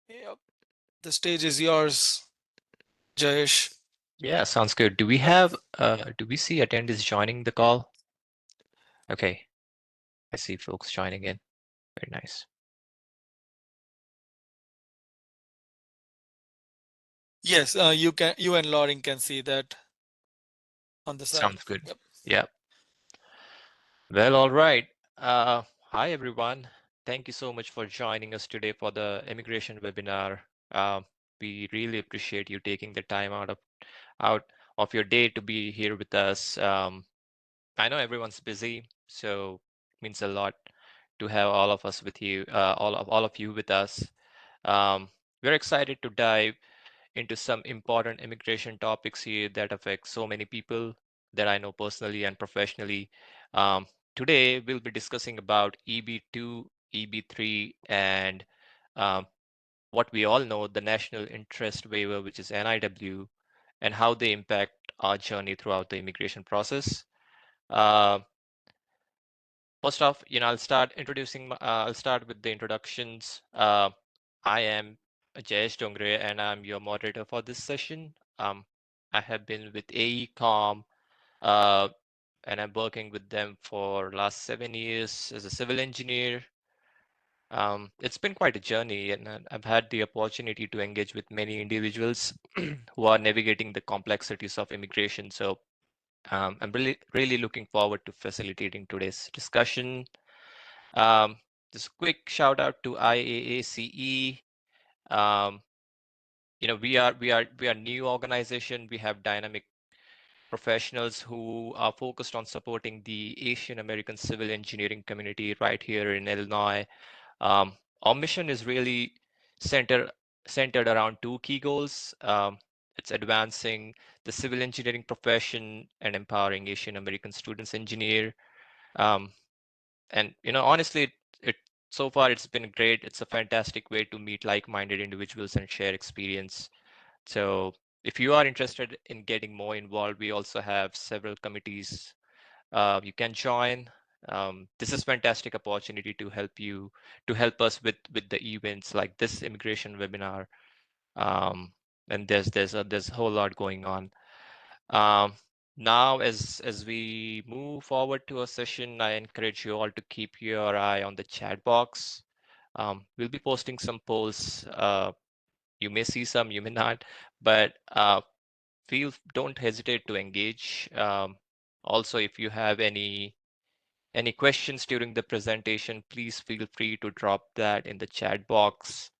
Yep. The stage is yours, Jayesh. Yeah, sounds good. Do we see attendees joining the call? Okay, I see folks joining in. Very nice. Yes, you and Lauren can see that on the side. Sounds good. Yep. Yeah. Well, all right. Hi, everyone. Thank you so much for joining us today for the immigration webinar. We really appreciate you taking the time out of your day to be here with us. I know everyone's busy, so it means a lot to have all of us with you, all of you with us. We're excited to dive into some important immigration topics here that affect so many people that I know personally and professionally. Um, Today, we'll be discussing about EB2, EB3, and um, what we all know, the National Interest Waiver, which is NIW, and how they impact our journey throughout the immigration process. Uh, First off, I'll start with the introductions. I am Jayesh Dongre, and I'm your moderator for this session. I have been with AECOM, uh, and I'm working with them for last 7 years as a civil engineer. It's been quite a journey, and I've had the opportunity to engage with many individuals who are navigating the complexities of immigration. So I'm really looking forward to facilitating today's discussion. Um, just a quick shout out to IAACE. Um, we are new organization. We have dynamic professionals who are focused on supporting the Asian American civil engineering community right here in Illinois. Our mission is really centered centered around two key goals. It's advancing the civil engineering profession and empowering Asian American students engineer. Um, and honestly, it so far it's been great. It's a fantastic way to meet like-minded individuals and share experience. So if you are interested in getting more involved, we also have several committees you can join. This is fantastic opportunity to help us with the events like this immigration webinar. Um, and there's a whole lot going on. Um, Now, as we move forward to a session, I encourage you all to keep your eye on the chat box. We'll be posting some polls. You may see some, you may not, but don't hesitate to engage. Also, if you have any questions during the presentation, please feel free to drop that in the chat box,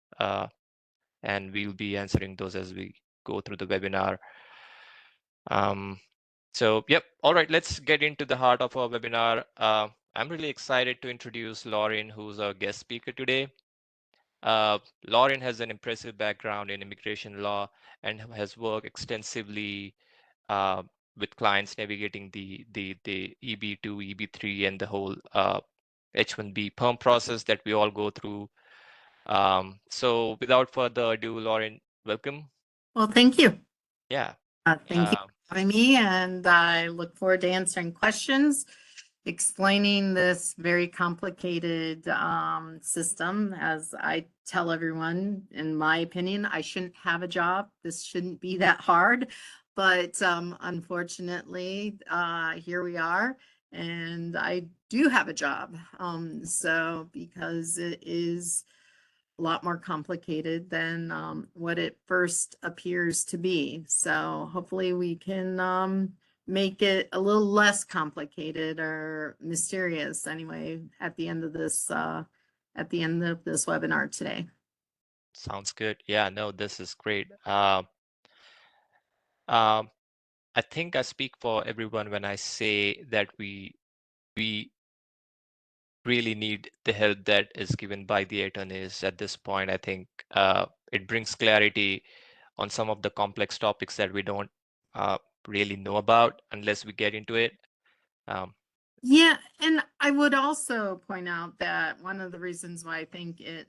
and we'll be answering those as we go through the webinar. Um, yep. All right, let's get into the heart of our webinar. I'm really excited to introduce Laureen, who's our guest speaker today. Uh, Laureen has an impressive background in immigration law and has worked extensively uh, with clients navigating the EB2, EB3, and the whole H-1B perm process that we all go through. So without further ado, Laureen, welcome. Well, thank you. Yeah. Thank you for having me, and I look forward to answering questions, explaining this very complicated system. As I tell everyone, in my opinion, I shouldn't have a job. This shouldn't be that hard, but unfortunately, here we are, and I do have a job. So because it is a lot more complicated than what it first appears to be. So hopefully we can make it a little less complicated or mysterious anyway at the end of this webinar today. Sounds good. Yeah, no, this is great. Um, I think I speak for everyone when I say that we really need the help that is given by the attorneys at this point. I think it brings clarity on some of the complex topics that we don't uh, really know about unless we get into it. Um, Yeah, and I would also point out that one of the reasons why I think it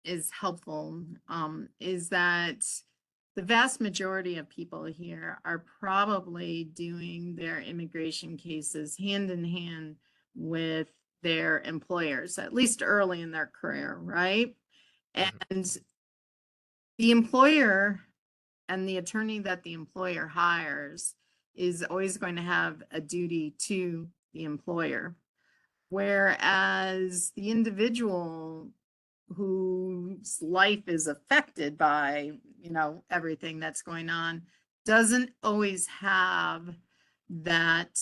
is helpful is that the vast majority of people here are probably doing their immigration cases hand in hand with their employers, at least early in their career, right? mhm. And The employer and the attorney that the employer hires is always going to have a duty to the employer. Whereas the individual whose life is affected by, everything that's going on doesn't always have that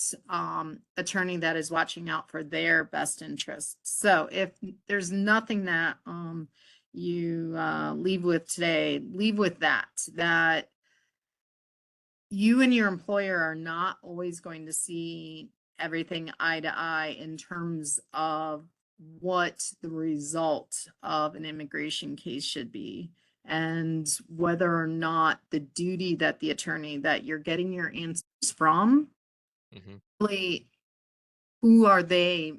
attorney that is watching out for their best interests. So if there's nothing that you leave with today, leave with that you and your employer are not always going to see everything eye to eye in terms of what the result of an immigration case should be, and whether or not the duty that the attorney that you're getting your answers from, really, who are they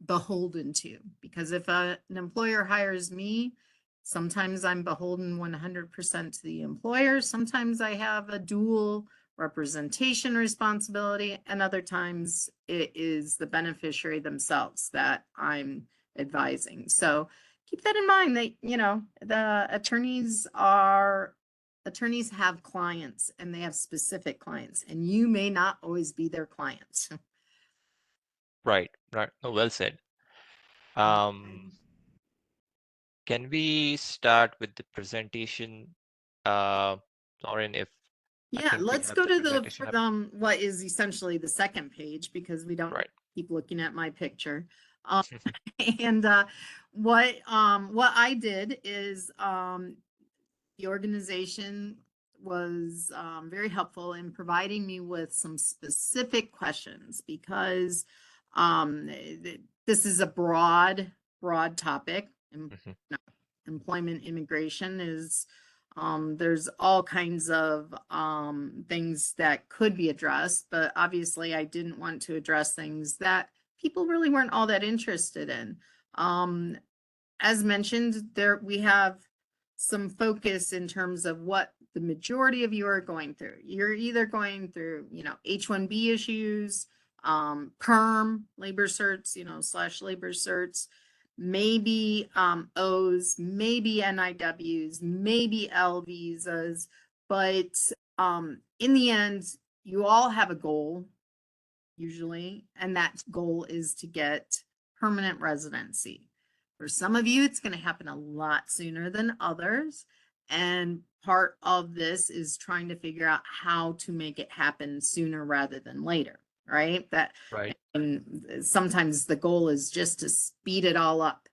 beholden to? Because if an employer hires me, sometimes I'm beholden 100% to the employer. Sometimes I have a dual representation responsibility, and other times it is the beneficiary themselves that I'm advising. So keep that in mind that, the attorneys have clients, and they have specific clients, and you may not always be their clients. Right. Oh, well said. Can we start with the presentation, Lauren, if I Yeah, think we let's have go the to presentation up. what is essentially the second page, because we don't Right. keep looking at my picture. And what I did is the organization was very helpful in providing me with some specific questions, because this is a broad topic. Employment immigration is there's all kinds of things that could be addressed, but obviously I didn't want to address things that people really weren't all that interested in. As mentioned, we have some focus in terms of what the majority of you are going through. You're either going through, H-1B issues, perm labor certs, / labor certs, maybe O's, maybe NIWs, maybe L visas, but in the end, you all have a goal usually, and that goal is to get permanent residency. For some of you, it's going to happen a lot sooner than others. And part of this is trying to figure out how to make it happen sooner rather than later, right? Right. And sometimes the goal is just to speed it all up.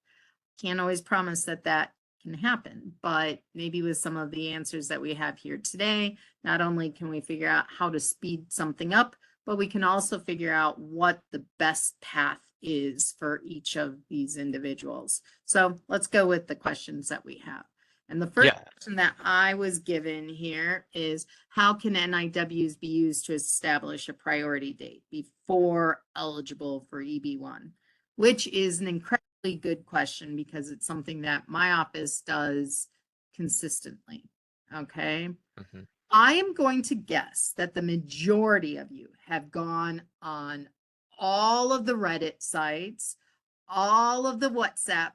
Can't always promise that can happen, but maybe with some of the answers that we have here today, not only can we figure out how to speed something up, but we can also figure out what the best path is for each of these individuals. So let's go with the questions that we have. And the first question that I was given here is, how can NIWs be used to establish a priority date before eligible for EB-1? Which is an incredibly good question, because it's something that my office does consistently. Okay. I am going to guess that the majority of you have gone on all of the Reddit sites, all of the WhatsApp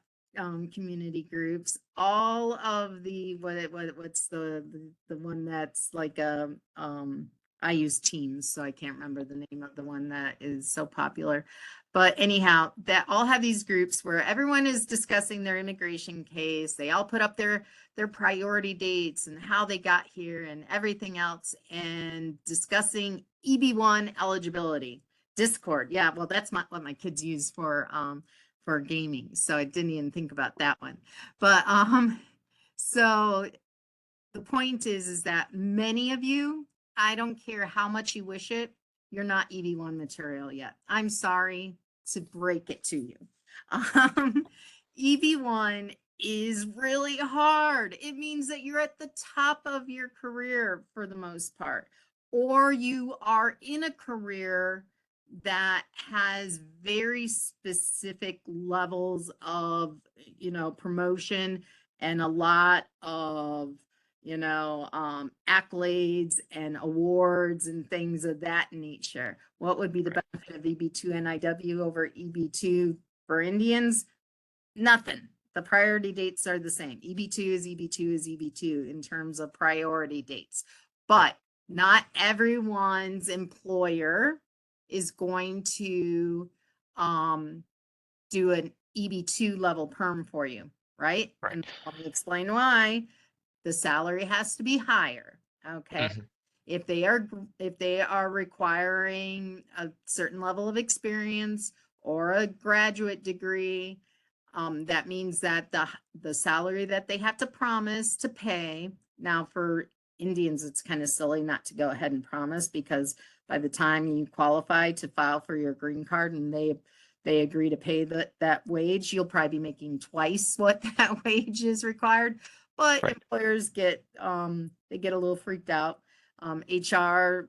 community groups, all of the what's the one that's like I use Teams, so I can't remember the name of the one that is so popular. But anyhow, that all have these groups where everyone is discussing their immigration case. They all put up their priority dates and how they got here and everything else, and discussing EB-1 eligibility. Discord, yeah, well, that's what my kids use for gaming, so I didn't even think about that one. But so the point is that many of you, I don't care how much you wish it, you're not EB-1 material yet. I'm sorry to break it to you. EB-1 is really hard. It means that you're at the top of your career for the most part, or you are in a career that has very specific levels of, promotion and a lot of, accolades and awards and things of that nature. What would be the benefit of EB-2 NIW over EB-2 for Indians? Nothing. the priority dates are the same. EB2 is EB2 is EB2 in terms of priority dates. But not everyone's employer is going to do an EB2 level perm for you, right? Right. And let me explain why. The salary has to be higher, okay? Mhm. If they are requiring a certain level of experience or a graduate degree, that means that the salary that they have to promise to pay. Now for Indians, it's kind of silly not to go ahead and promise, because by the time you qualify to file for your green card and they agree to pay that wage, you'll probably be making twice what that wage is required. But Right. employers get they get a little freaked out. HR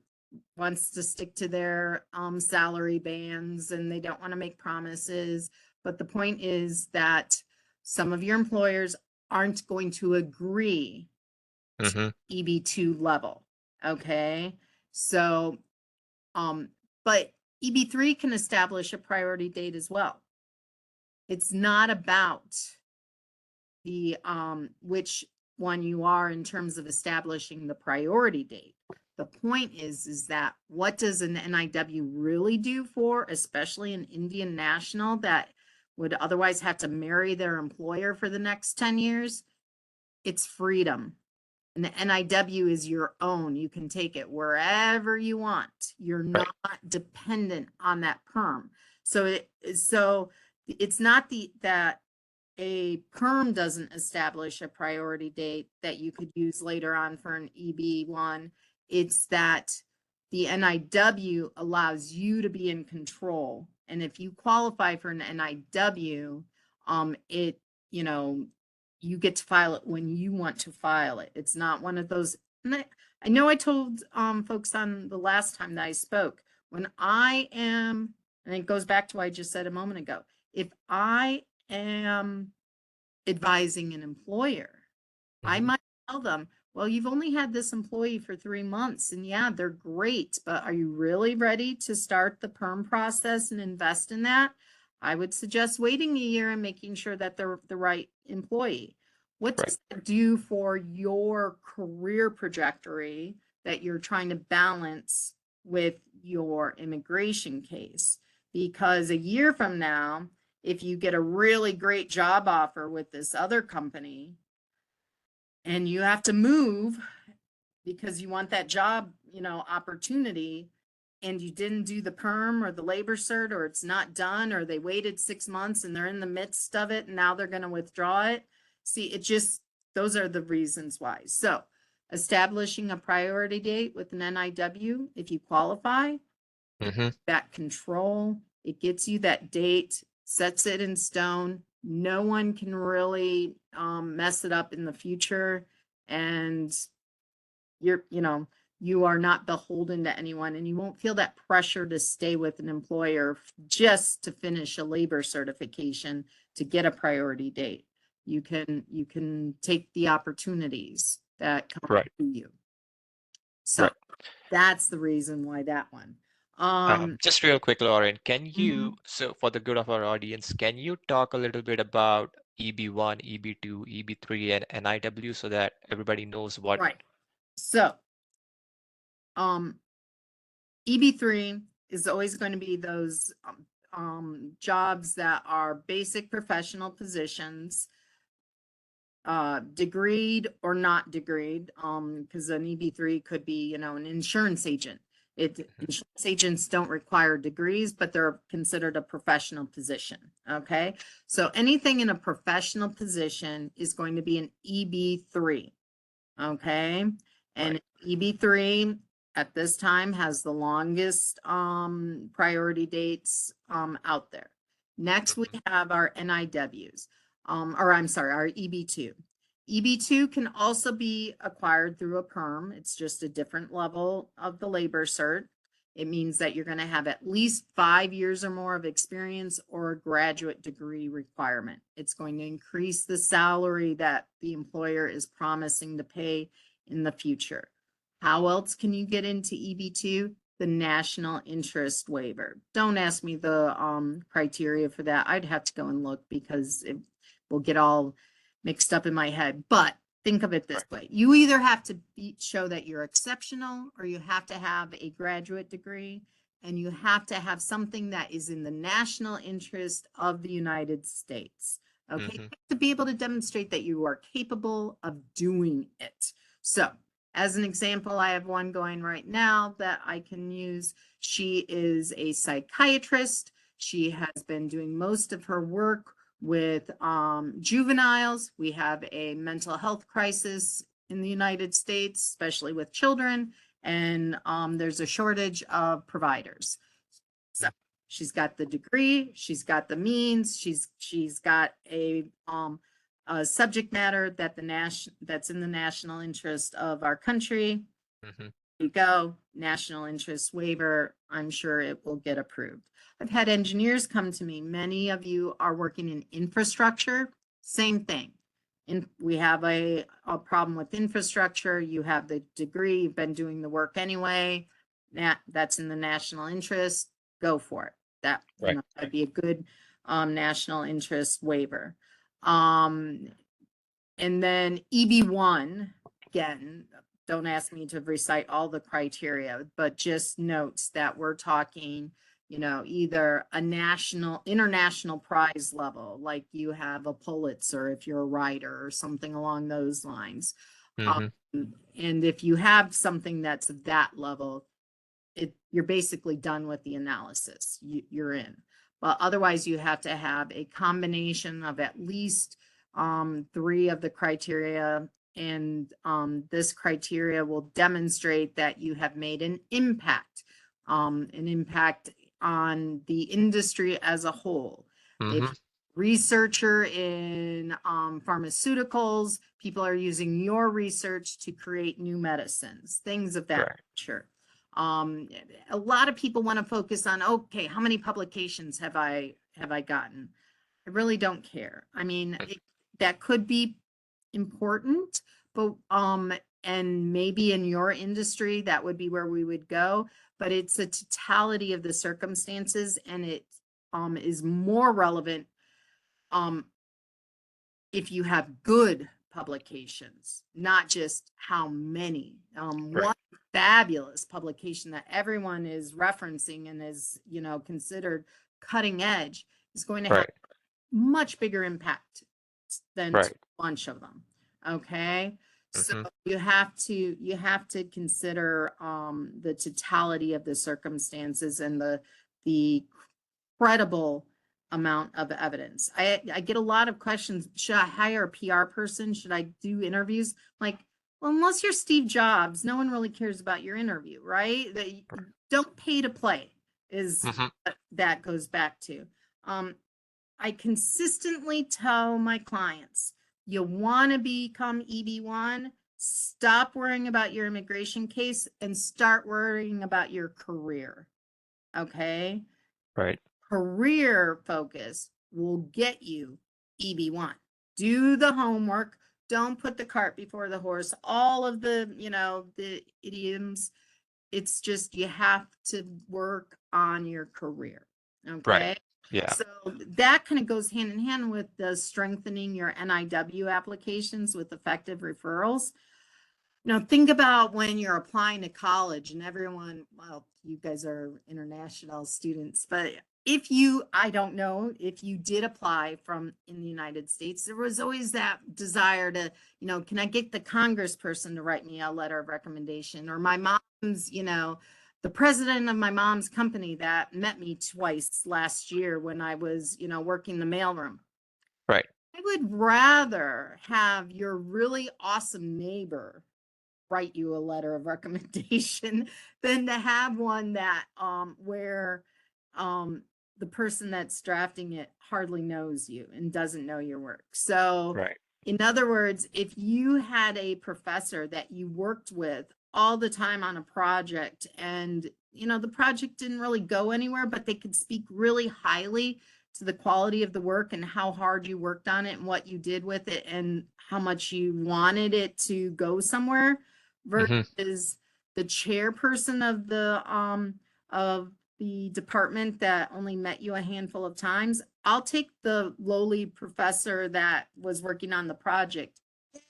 wants to stick to their salary bands, and they don't want to make promises. But the point is that some of your employers aren't going to agree Mm-hmm. EB2 level. Okay. So, but EB3 can establish a priority date as well. It's not about the, which one you are in terms of establishing the priority date. The point is that what does an NIW really do for, especially an Indian national that would otherwise have to marry their employer for the next 10 years? It's freedom. And the NIW is your own. You can take it wherever you want. You're Right. not dependent on that perm. So it's not that a perm doesn't establish a priority date that you could use later on for an EB1. It's that the NIW allows you to be in control. And if you qualify for an NIW, you get to file it when you want to file it. It's not one of those. And I know I told folks on the last time that I spoke, when I am, and it goes back to what I just said a moment ago, if I am advising an employer, I Mhm. might tell them, well, you've only had this employee for 3 months, and yeah, they're great, but are you really ready to start the perm process and invest in that? I would suggest waiting a year and making sure that they're the right employee. What Right. does that do for your career trajectory that you're trying to balance with your immigration case? Because a year from now, if you get a really great job offer with this other company and you have to move because you want that job, opportunity, and you didn't do the perm or the labor cert, or it's not done, or they waited 6 months and they're in the midst of it and now they're going to withdraw it. See, those are the reasons why. So establishing a priority date with an NIW, if you qualify, Mm-hmm. that control, it gets you that date, sets it in stone. No one can really mess it up in the future. And you are not beholden to anyone, and you won't feel that pressure to stay with an employer just to finish a labor certification to get a priority date. You can take the opportunities that come Right. to you. So Right. that's the reason why that one. Just real quick, Lauren, can you, Mhm. so for the good of our audience, can you talk a little bit about EB1, EB2, EB3, and NIW so that everybody knows what? Right. So, EB3 is always going to be those jobs that are basic professional positions, degreed or not degreed, because an EB3 could be, an insurance agent. Insurance agents don't require degrees, but they're considered a professional position. Okay. So anything in a professional position is going to be an EB3. Okay. And Right. EB3 at this time has the longest priority dates out there. Next, we have our NIWs, or I'm sorry, our EB2. EB2 can also be acquired through a perm. It's just a different level of the labor cert. It means that you're going to have at least 5 years or more of experience or a graduate degree requirement. It's going to increase the salary that the employer is promising to pay in the future. How else can you get into EB2? The national interest waiver. Don't ask me the criteria for that. I'd have to go and look because will get all mixed up in my head. But think of it this way. You either have to show that you're exceptional, or you have to have a graduate degree, and you have to have something that is in the national interest of the United States. Okay, to be able to demonstrate that you are capable of doing it. So as an example, I have one going right now that I can use. She is a psychiatrist. She has been doing most of her work with juveniles. We have a mental health crisis in the United States, especially with children, and there's a shortage of providers. So she's got the degree, she's got the means, she's got a subject matter that that's in the national interest of our country. You go, national interest waiver. I'm sure it will get approved. I've had engineers come to me. Many of you are working in infrastructure. Same thing. We have a problem with infrastructure. You have the degree, you've been doing the work anyway. That's in the national interest. Go for it. That'd be a good national interest waiver. And then EB1, again, don't ask me to recite all the criteria, but just notes that we're talking, either a international prize level, like you have a Pulitzer if you're a writer or something along those lines. And if you have something that's at that level, you're basically done with the analysis. You're in. But otherwise, you have to have a combination of at least 3 of the criteria. And this criteria will demonstrate that you have made an impact on the industry as a whole. If researcher in pharmaceuticals, people are using your research to create new medicines, things of that nature. A lot of people want to focus on, okay, how many publications have I gotten? I really don't care. I mean, that could be important, but and maybe in your industry that would be where we would go, but it's a totality of the circumstances, and it is more relevant if you have good publications, not just how many. One fabulous publication that everyone is referencing and is considered cutting edge is going to have much bigger impact than a bunch of them. Okay, so you have to consider the totality of the circumstances and the credible amount of evidence. I get a lot of questions. Should I hire a PR person? Should I do interviews? Like, well, unless you're Steve Jobs, no one really cares about your interview, right? That you don't pay to play is what that goes back to. I consistently tell my clients, you want to become EB1, stop worrying about your immigration case and start worrying about your career. Okay? Right. Career focus will get you EB1. Do the homework. Don't put the cart before the horse. All of the, the idioms. It's just you have to work on your career. Okay. Right. Yeah. So that kind of goes hand in hand with the strengthening your NIW applications with effective referrals. Think about when you're applying to college and everyone, well, you guys are international students, but I don't know if you did apply from in the United States, there was always that desire to, can I get the congressperson to write me a letter of recommendation, or my mom's, the president of my mom's company that met me twice last year when I was, working the mailroom. Right. I would rather have your really awesome neighbor write you a letter of recommendation than to have one that where the person that's drafting it hardly knows you and doesn't know your work. So in other words, if you had a professor that you worked with all the time on a project and the project didn't really go anywhere, but they could speak really highly to the quality of the work and how hard you worked on it and what you did with it and how much you wanted it to go somewhere, versus the chairperson of the the department that only met you a handful of times, I'll take the lowly professor that was working on the project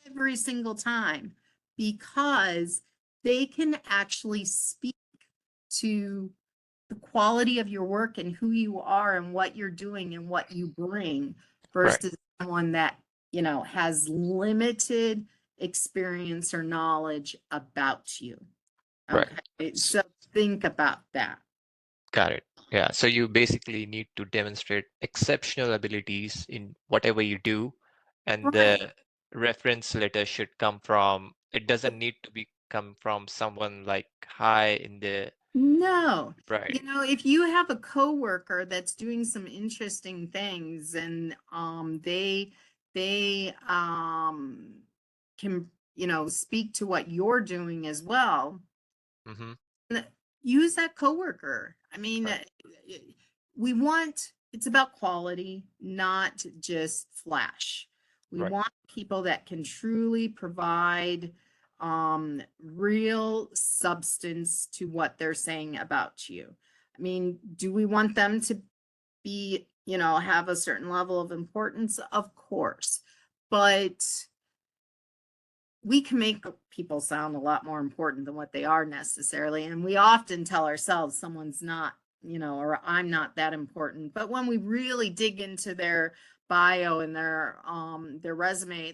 every single time, because they can actually speak to the quality of your work and who you are and what you're doing and what you bring, Right. versus someone that, you know, has limited experience or knowledge about you. Right. Okay, so think about that. Got it. Yeah. So you basically need to demonstrate exceptional abilities in whatever you do, and Right. the reference letter should come from, it doesn't need to be come from someone like high in the, No, right. you know, if you have a coworker that's doing some interesting things and they can, you know, speak to what you're doing as well, Mm-hmm. use that coworker. I mean, Right. we want, it's about quality, not just flash. We Right. want people that can truly provide real substance to what they're saying about you. I mean, do we want them to be, you know, have a certain level of importance? Of course, but we can make people sound a lot more important than what they are necessarily. And we often tell ourselves someone's not, you know, or I'm not that important. But when we really dig into their bio and their resume,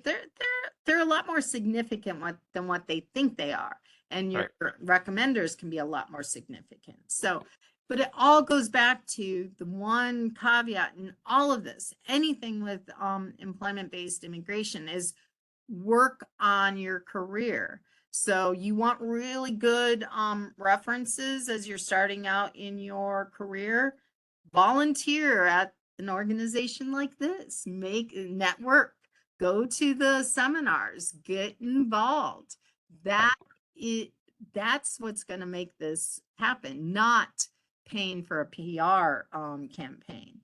they're a lot more significant than what they think they are. And your recommenders can be a lot more significant. So, but it all goes back to the one caveat in all of this. Anything with employment-based immigration is work on your career. So you want really good references as you're starting out in your career. Volunteer at an organization like this, make network, go to the seminars, get involved. That's what's going to make this happen, not paying for a PR campaign.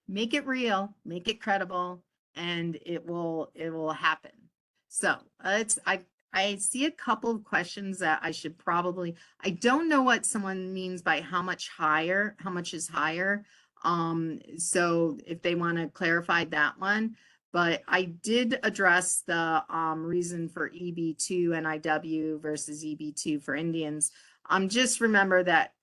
Make it real, make it credible, and it will happen. So I see a couple of questions that I should probably, I don't know what someone means by how much higher, how much is higher. So if they want to clarify that one, but I did address the reason for EB2 NIW versus EB2 for Indians. Just remember that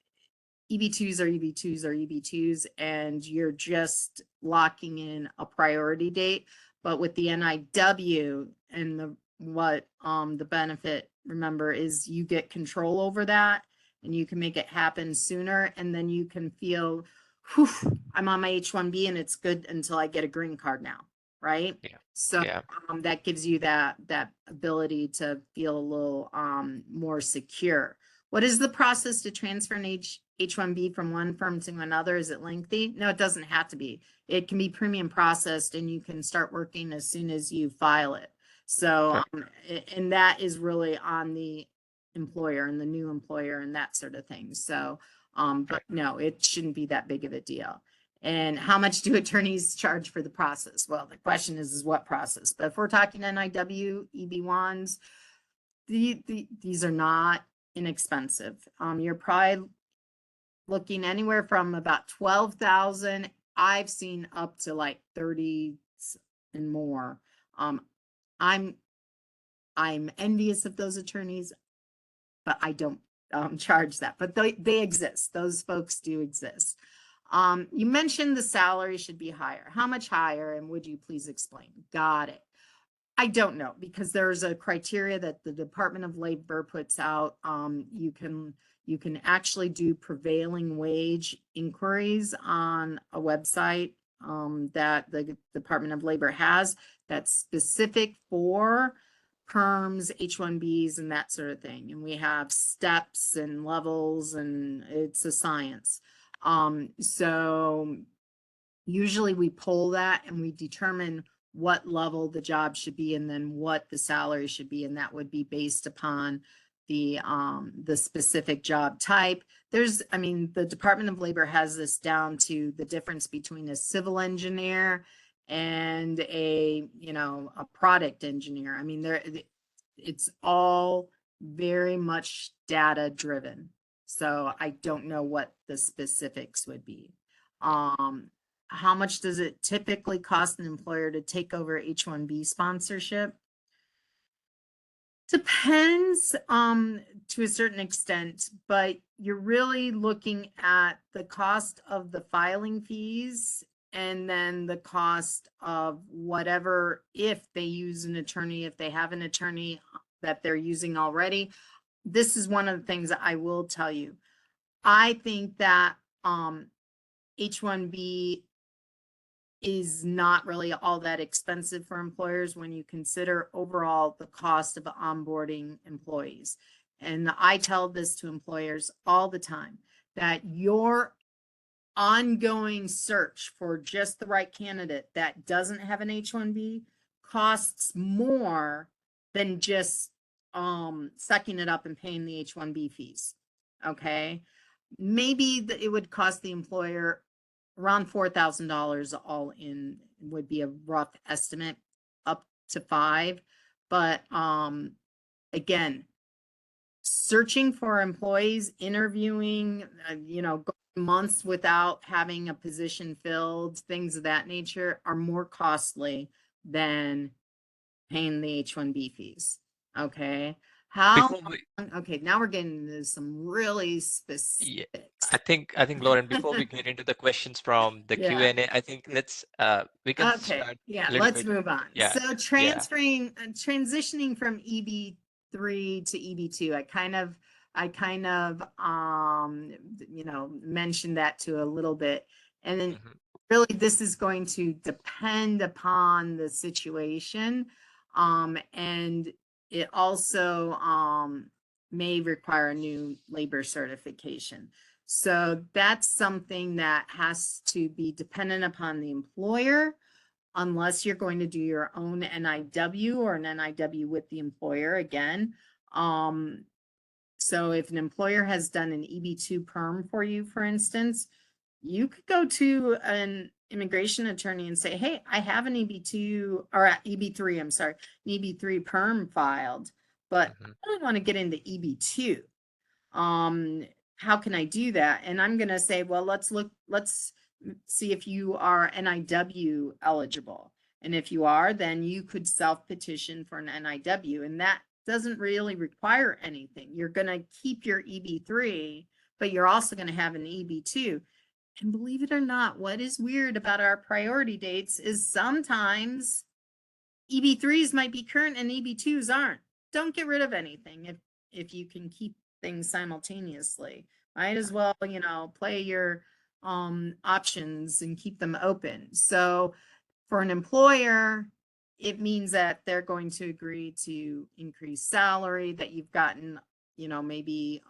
EB2s are EB2s are EB2s, and you're just locking in a priority date. But with the NIW and the benefit, remember, is you get control over that and you can make it happen sooner. And then you can feel, whew, I'm on my H-1B and it's good until I get a green card now, right? Yeah. So Yeah. that gives you that ability to feel a little more secure. What is the process to transfer an H-1B from one firm to another? Is it lengthy? No, it doesn't have to be. It can be premium processed and you can start working as soon as you file it. So, and that is really on the employer and the new employer and that sort of thing. So, but no, it shouldn't be that big of a deal. And how much do attorneys charge for the process? Well, the question is what process? But if we're talking NIW, EB1s, these are not inexpensive. You're probably looking anywhere from about 12,000. I've seen up to like 30 and more. I'm envious of those attorneys, but I don't charge that. But they exist. Those folks do exist. You mentioned the salary should be higher. How much higher? And would you please explain? Got it. I don't know, because there's a criteria that the Department of Labor puts out. You can actually do prevailing wage inquiries on a website that the Department of Labor has that's specific for perms, H-1Bs, and that sort of thing. And we have steps and levels, and it's a science. So usually we poll that and we determine what level the job should be and then what the salary should be, and that would be based upon the specific job type. I mean, the Department of Labor has this down to the difference between a civil engineer and a product engineer. I mean, it's all very much data driven. So I don't know what the specifics would be. How much does it typically cost an employer to take over H-1B sponsorship? Depends to a certain extent, but you're really looking at the cost of the filing fees and then the cost of whatever, if they use an attorney, if they have an attorney that they're using already. This is one of the things that I will tell you. I think that H-1B is not really all that expensive for employers when you consider overall the cost of onboarding employees. And I tell this to employers all the time, that your ongoing search for just the right candidate that doesn't have an H-1B costs more than just sucking it up and paying the H-1B fees. Okay. Maybe it would cost the employer around $4,000 all in, would be a rough estimate, up to $5,000. But again, searching for employees, interviewing, going months without having a position filled, things of that nature are more costly than paying the H-1B fees. Okay. Okay, now we're getting into some really specifics. I think Lauren, before we get into the questions from the Yeah. Q&A, I think we can start Yeah, a little let's bit. move on. Yeah. So transitioning from EB3 to EB2, I kind of mentioned that to a little bit. And then really this is going to depend upon the situation. And it also may require a new labor certification. So that's something that has to be dependent upon the employer, unless you're going to do your own NIW or an NIW with the employer again. So if an employer has done an EB2 perm for you, for instance, you could go to an immigration attorney and say, hey, I have an EB2 or EB3, I'm sorry, an EB3 perm filed, but I really want to get into EB2. How can I do that? And I'm going to say, well, let's see if you are NIW eligible. And if you are, then you could self-petition for an NIW. And that doesn't really require anything. You're going to keep your EB3, but you're also going to have an EB2. And believe it or not, what is weird about our priority dates is sometimes EB3s might be current and EB2s aren't. Don't get rid of anything if you can keep things simultaneously. Might as well, play your options and keep them open. So for an employer, it means that they're going to agree to increase salary, that you've gotten, maybe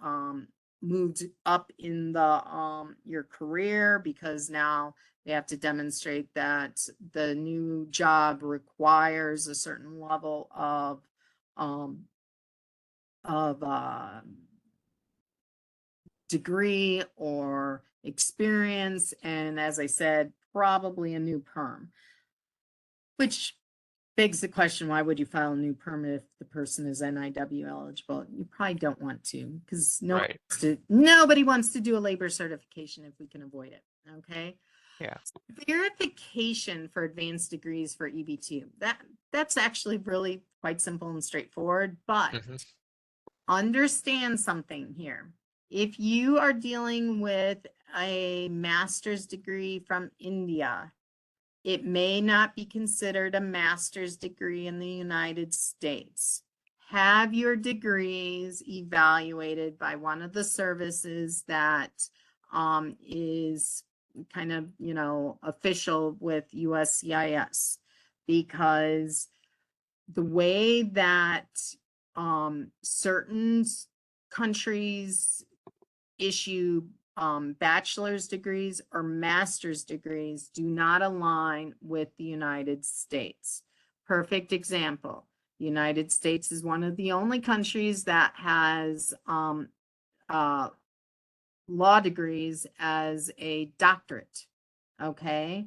moved up in the your career, because now they have to demonstrate that the new job requires a certain level of degree or experience, and as I said, probably a new perm, which begs the question, why would you file a new permit if the person is NIW eligible? You probably don't want to, because nobody wants to do a labor certification if we can avoid it. Okay. Yeah. Verification for advanced degrees for EB2. That's actually really quite simple and straightforward, but understand something here. If you are dealing with a master's degree from India, it may not be considered a master's degree in the United States. Have your degrees evaluated by one of the services that is kind of, official with USCIS, because the way that certain countries issue bachelor's degrees or master's degrees do not align with the United States. Perfect example. The United States is one of the only countries that has law degrees as a doctorate. Okay.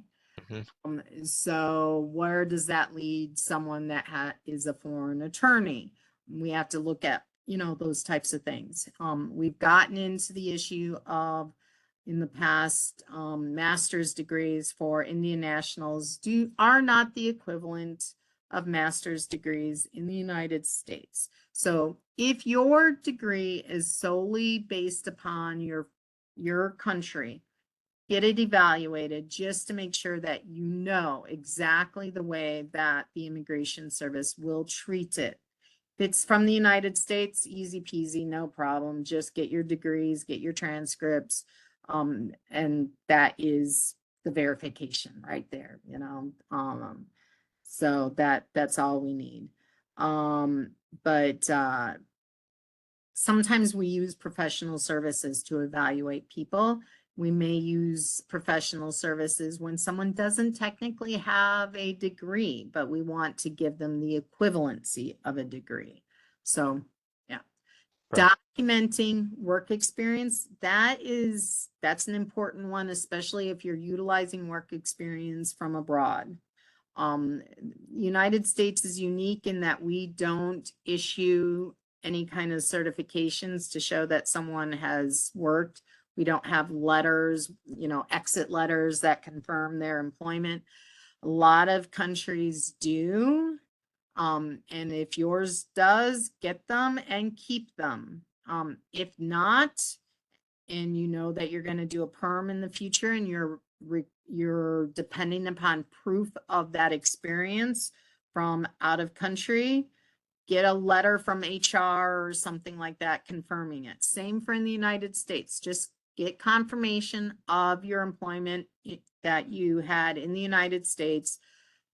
So where does that lead someone that is a foreign attorney? We have to look at you know, those types of things. We've gotten into the issue of, in the past, master's degrees for Indian nationals are not the equivalent of master's degrees in the United States. So if your degree is solely based upon your country, get it evaluated just to make sure that you know exactly the way that the Immigration Service will treat it. If it's from the United States, easy peasy, no problem. Just get your degrees, get your transcripts, and that is the verification right there, you know. So that's all we need. But sometimes we use professional services to evaluate people. We may use professional services when someone doesn't technically have a degree, but we want to give them the equivalency of a degree. So, yeah. Right. Documenting work experience, that's an important one, especially if you're utilizing work experience from abroad. United States is unique in that we don't issue any kind of certifications to show that someone has worked. We don't have letters, you know, exit letters that confirm their employment. A lot of countries do. And if yours does, get them and keep them. If not, and you know that you're going to do a perm in the future and you're depending upon proof of that experience from out of country, get a letter from HR or something like that confirming it. Same for in the United States. Just get confirmation of your employment that you had in the United States,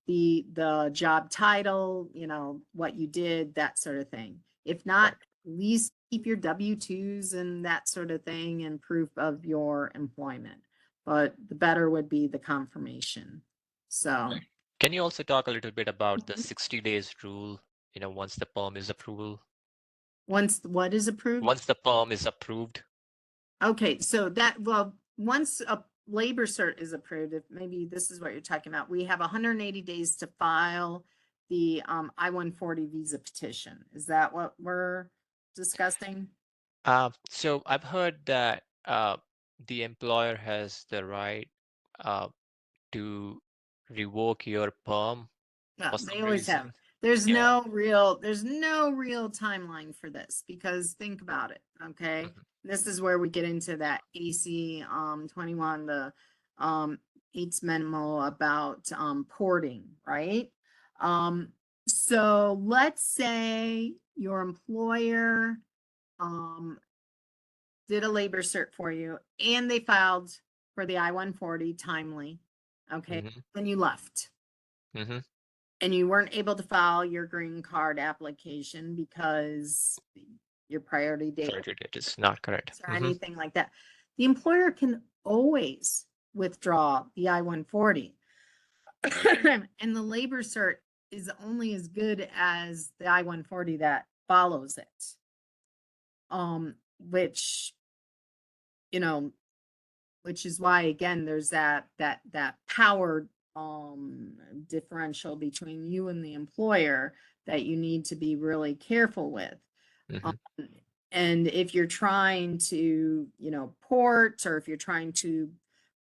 the job title, you know, what you did, that sort of thing. If not, at least keep your W-2s and that sort of thing and proof of your employment. But the better would be the confirmation. So Can you also talk a little bit about the 60 days rule, you know, once the perm is approved? once what is approved? Once the perm is approved. Okay, so that, well, once a labor cert is approved, if maybe this is what you're talking about, we have 180 days to file the I-140 visa petition. Is that what we're discussing? So I've heard that the employer has the right to revoke your perm No, for they some always have. reason. There's Yeah. no real timeline for this, because think about it, okay? Mhm. This is where we get into that AC 21, the AIDS memo about porting, right? So let's say your employer did a labor cert for you and they filed for the I-140 timely, okay? Mhm. Then you left. Mhm. And you weren't able to file your green card application because your priority date Priority date is not correct. or Mhm. anything like that. The employer can always withdraw the I-140. And the labor cert is only as good as the I-140 that follows it. Which, you know, which is why, again, there's that power differential between you and the employer that you need to be really careful with. Mhm. And if you're trying to, you know, port, or if you're trying to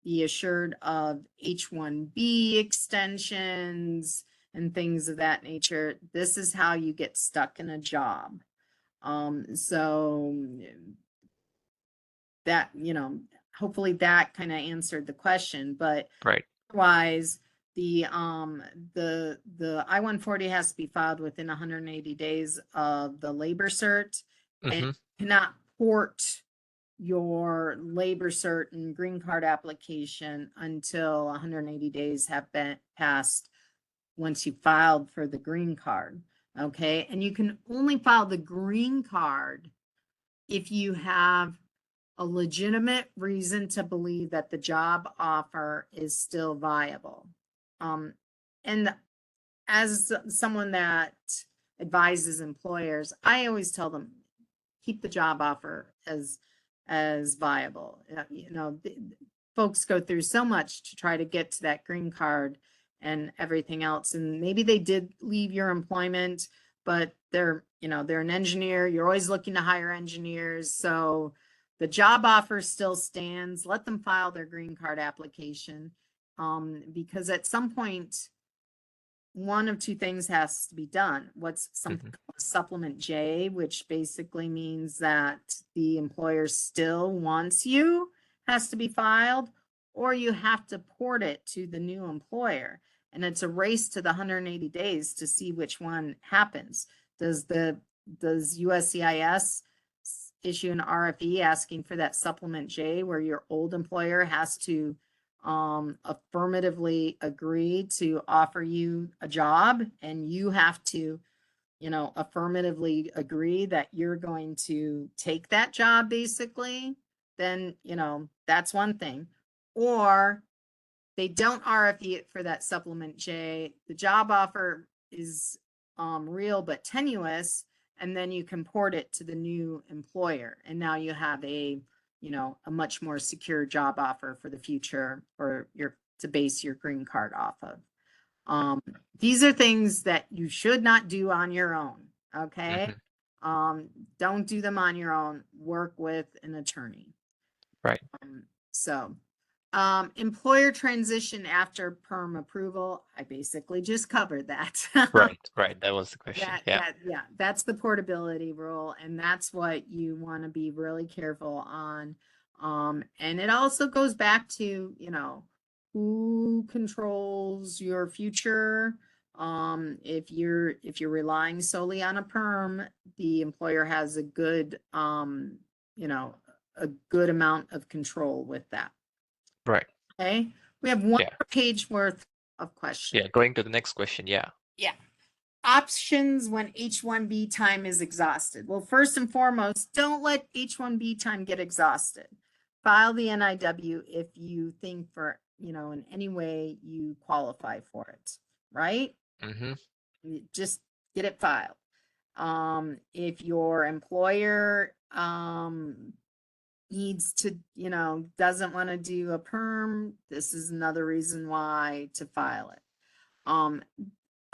be assured of H-1B extensions and things of that nature, this is how you get stuck in a job. So that, you know, hopefully that kind of answered the question, but Right. otherwise, the I-140 has to be filed within 180 days of the labor cert, and Mhm. cannot port your labor cert and green card application until 180 days have been passed once you filed for the green card. Okay, and you can only file the green card if you have a legitimate reason to believe that the job offer is still viable. And as someone that advises employers, I always tell them, keep the job offer as viable. You know, folks go through so much to try to get to that green card and everything else. And maybe they did leave your employment, but they're, you know, they're an engineer. You're always looking to hire engineers. So the job offer still stands. Let them file their green card application. Because at some point, one of two things has to be done. What's something called supplement J, which basically means that the employer still wants you, has to be filed, or you have to port it to the new employer. And it's a race to the 180 days to see which one happens. Does USCIS issue an RFE asking for that supplement J, where your old employer has to affirmatively agree to offer you a job, and you have to, you know, affirmatively agree that you're going to take that job, basically, then, you know, that's one thing. Or they don't RFE it for that supplement J, the job offer is real but tenuous, and then you can port it to the new employer, and now you have a, you know, a much more secure job offer for the future, or to base your green card off of. These are things that you should not do on your own. Okay. Don't do them on your own. Work with an attorney. Right. Employer transition after perm approval. I basically just covered that. Right. That was the question. Yeah. That's the portability rule, and that's what you want to be really careful on. And it also goes back to, you know, who controls your future. If you're relying solely on a perm, the employer has a good, you know, a good amount of control with that. Right. Okay. We have one page worth of questions. Yeah. Going to the next question. Yeah. Options when H-1B time is exhausted. Well, first and foremost, don't let H-1B time get exhausted. File the NIW if you think, for, you know, in any way you qualify for it, right? Just get it filed. If your employer needs to, you know, doesn't want to do a perm, this is another reason why to file it.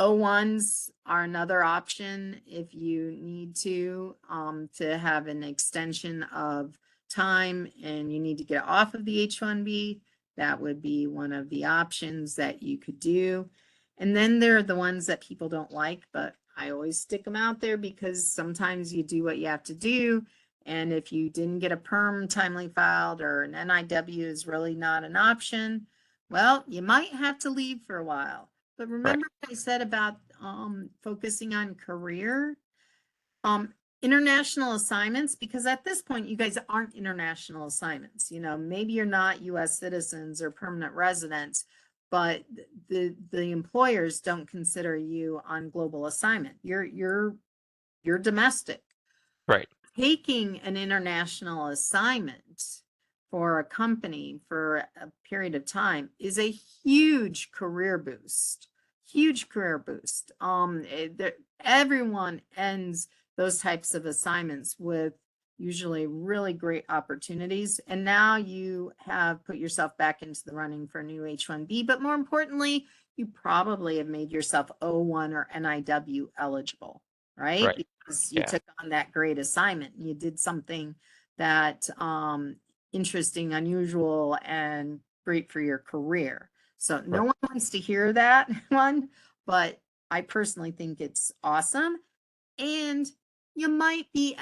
O1s are another option if you need to have an extension of time and you need to get off of the H-1B. That would be one of the options that you could do. And then there are the ones that people don't like, but I always stick them out there because sometimes you do what you have to do. And if you didn't get a perm timely filed, or an NIW is really not an option, well, you might have to leave for a while. But remember what I said about focusing on career, international assignments, because at this point, you guys aren't international assignments. You know, maybe you're not U.S. citizens or permanent residents, but the employers don't consider you on global assignment. You're domestic. Right. Taking an international assignment for a company for a period of time is a huge career boost. Everyone ends those types of assignments with usually really great opportunities. And now you have put yourself back into the running for a new H-1B, but more importantly, you probably have made yourself O1 or NIW eligible, right? Because you took on that great assignment and you did something that interesting, unusual, and great for your career. So no one wants to hear that one, but I personally think it's awesome. And you might be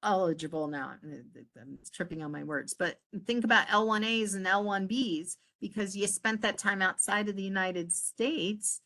eligible now. I'm tripping on my words, but think about L1As and L1Bs because you spent that time outside of the United States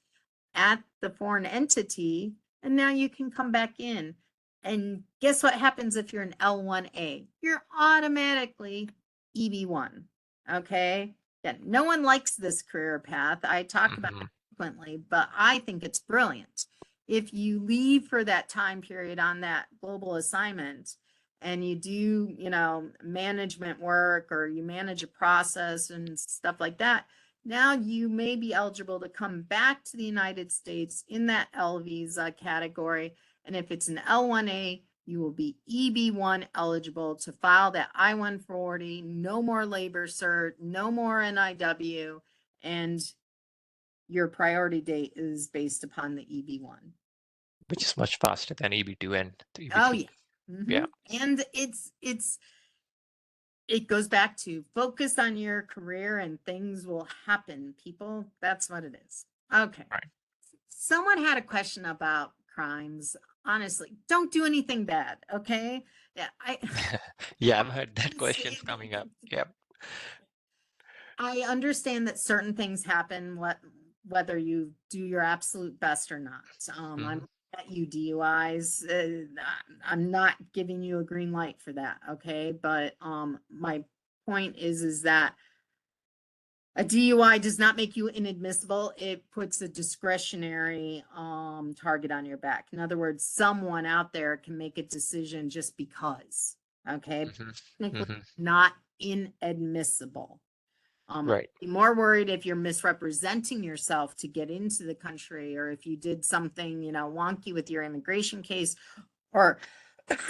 at the foreign entity, and now you can come back in. And guess what happens if you're an L1A? You're automatically EB1. Okay. Yeah, no one likes this career path. I talk about it frequently, but I think it's brilliant. If you leave for that time period on that global assignment and you do, you know, management work or you manage a process and stuff like that, now you may be eligible to come back to the United States in that L visa category. And if it's an L1A, you will be EB1 eligible to file that I-140, no more labor cert, no more NIW, and your priority date is based upon the EB1. which is much faster than EB2 and EB3. Oh yeah. Yeah. And it goes back to focus on your career and things will happen, people. That's what it is. Okay. Right. Someone had a question about crimes. Honestly, don't do anything bad. Okay. Yeah. Yeah, I've heard that Say questions that- coming up. Yeah. I understand that certain things happen, whether you do your absolute best or not. I'm at you DUIs. I'm not giving you a green light for that, okay? But my point is that a DUI does not make you inadmissible. It puts a discretionary target on your back. In other words, someone out there can make a decision just because, okay? Technically not inadmissible. Right. Be more worried if you're misrepresenting yourself to get into the country, or if you did something, wonky with your immigration case, or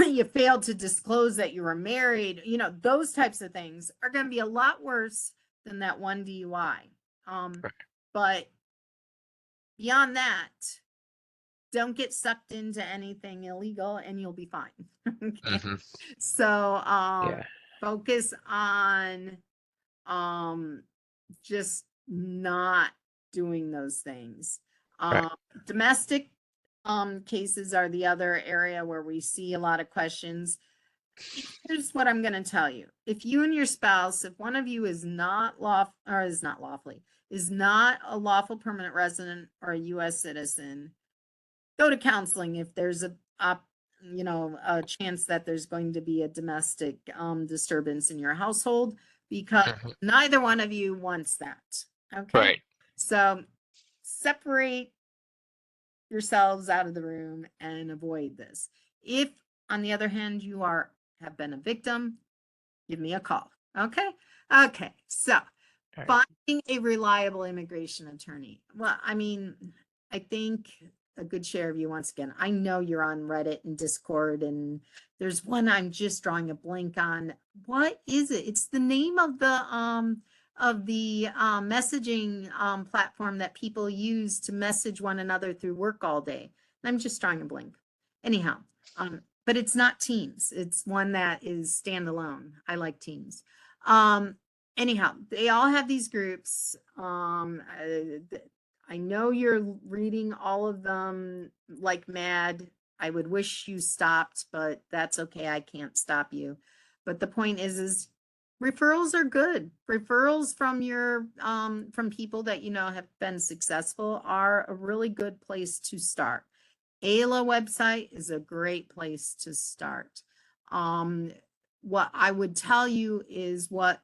you failed to disclose that you were married. Those types of things are going to be a lot worse than that one DUI. Right. But beyond that, don't get sucked into anything illegal and you'll be fine. Okay. So Yeah. focus on just not doing those things. Right. Domestic cases are the other area where we see a lot of questions. Here's what I'm going to tell you. If you and your spouse, if one of you is not is not a lawful permanent resident or a U.S. citizen, go to counseling if there's a chance that there's going to be a domestic disturbance in your household, because neither one of you wants that. Okay. Right. So separate yourselves out of the room and avoid this. If, on the other hand, you have been a victim, give me a call. Okay. Okay. So finding a reliable immigration attorney. Well, I think a good share of you, once again, I know you're on Reddit and Discord, and there's one I'm just drawing a blank on. What is it? It's the name of the messaging platform that people use to message one another through work all day. I'm just drawing a blank. Anyhow, but it's not Teams. It's one that is standalone. I like Teams. Anyhow, they all have these groups. I know you're reading all of them like mad. I would wish you stopped, but that's okay. I can't stop you. But the point is referrals are good. Referrals from from people that have been successful are a really good place to start. AILA website is a great place to start. What I would tell you is what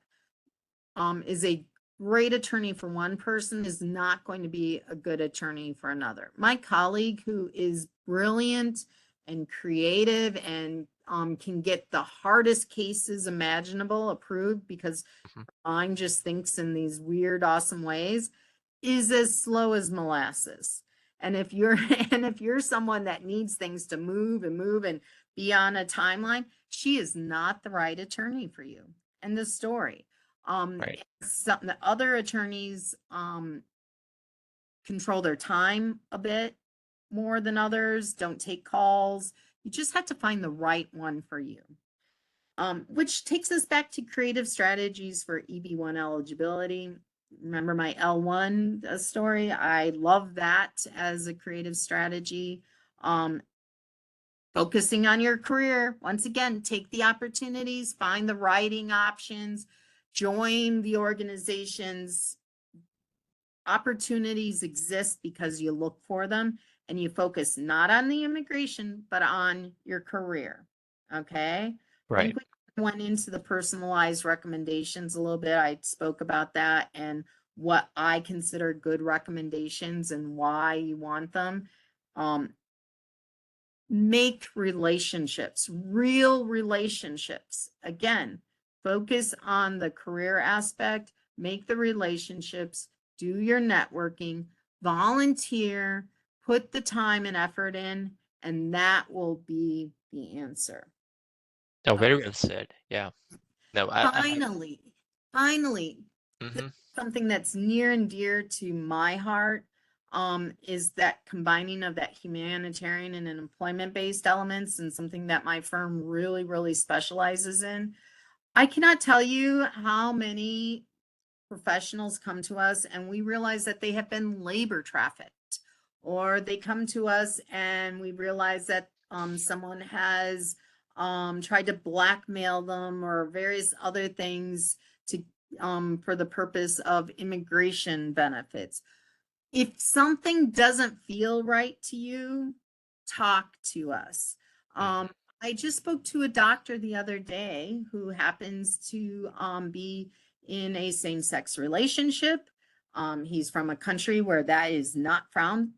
is a great attorney for one person is not going to be a good attorney for another. My colleague, who is brilliant and creative and can get the hardest cases imaginable approved because mind just thinks in these weird, awesome ways, is as slow as molasses. And if you're someone that needs things to move and be on a timeline, she is not the right attorney for you. End of story. Right. Some the other attorneys control their time a bit more than others, don't take calls. You just have to find the right one for you. Which takes us back to creative strategies for EB1 eligibility. Remember my L1 story? I love that as a creative strategy. Focusing on your career. Once again, take the opportunities, find the writing options, join the organizations. Opportunities exist because you look for them and you focus not on the immigration, but on your career. Okay. Right. I think we went into the personalized recommendations a little bit. I spoke about that and what I consider good recommendations and why you want them. Make relationships, real relationships. Again, focus on the career aspect, make the relationships, do your networking, volunteer, put the time and effort in, and that will be the answer. Oh, very well said. Yeah. No, Finally, something that's near and dear to my heart. is that combining of that humanitarian and employment-based elements, and something that my firm really, really specializes in. I cannot tell you how many professionals come to us and we realize that they have been labor trafficked, or they come to us and we realize that someone has tried to blackmail them or various other things to for the purpose of immigration benefits. If something doesn't feel right to you, talk to us. I just spoke to a doctor the other day who happens to be in a same-sex relationship. He's from a country where that is not frowned,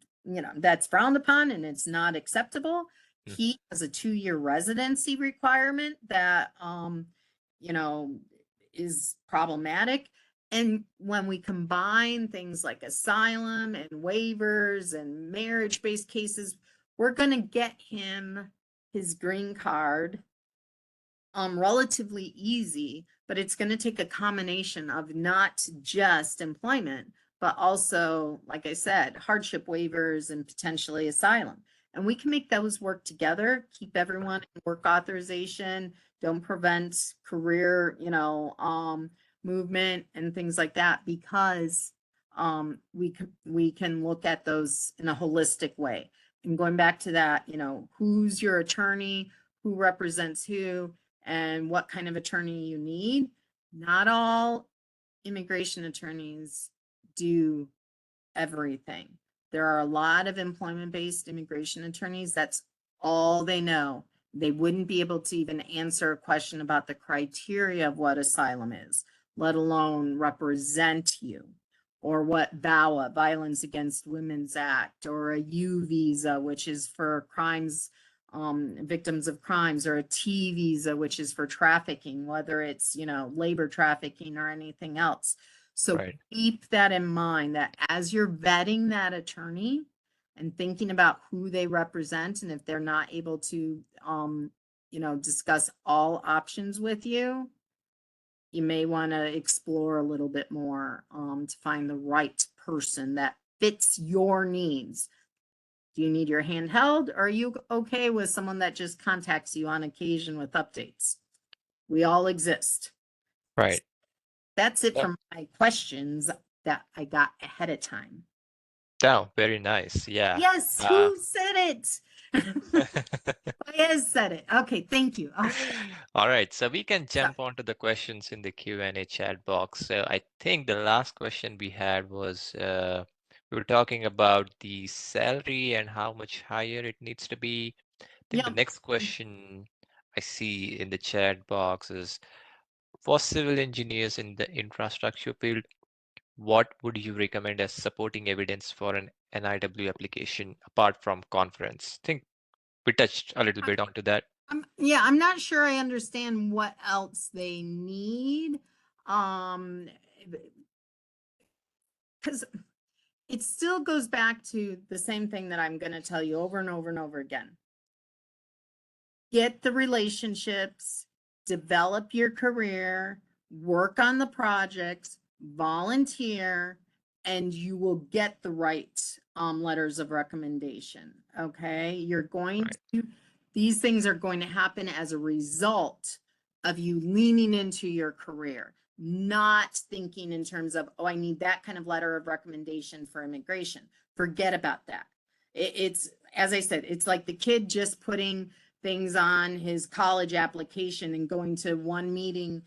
that's frowned upon and it's not acceptable. He has a 2-year residency requirement that, is problematic. And when we combine things like asylum and waivers and marriage-based cases, we're going to get him his green card relatively easy, but it's going to take a combination of not just employment, but also, like I said, hardship waivers and potentially asylum. And we can make those work together, keep everyone in work authorization, don't prevent career, movement and things like that, because we can look at those in a holistic way. And going back to that, who's your attorney, who represents who, and what kind of attorney you need. Not all immigration attorneys do everything. There are a lot of employment-based immigration attorneys. That's all they know. They wouldn't be able to even answer a question about the criteria of what asylum is, let alone represent you, or what VAWA, Violence Against Women's Act, or a U visa, which is for crimes, victims of crimes, or a T visa, which is for trafficking, whether it's, labor trafficking or anything else. So keep that in mind, that as you're vetting that attorney and thinking about who they represent, and if they're not able to, discuss all options with you, you may want to explore a little bit more to find the right person that fits your needs. Do you need your hand held, or are you okay with someone that just contacts you on occasion with updates? We all exist. Right. That's it for my questions that I got ahead of time. Oh, very nice. Yeah. Yes, who said it? Yes, said it. Okay, thank you. All right, so we can jump on to the questions in the Q&A chat box. So I think the last question we had was we were talking about the salary and how much higher it needs to be. I think the next question I see in the chat box is, for civil engineers in the infrastructure field, what would you recommend as supporting evidence for an NIW application apart from conference? I think we touched a little bit onto that. I'm not sure I understand what else they need. Because it still goes back to the same thing that I'm going to tell you over and over and over again. Get the relationships, develop your career, work on the projects, volunteer, and you will get the right letters of recommendation. Okay, you're going to, these things are going to happen as a result of you leaning into your career, not thinking in terms of, oh, I need that kind of letter of recommendation for immigration. Forget about that. It's, as I said, it's like the kid just putting things on his college application and going to one meeting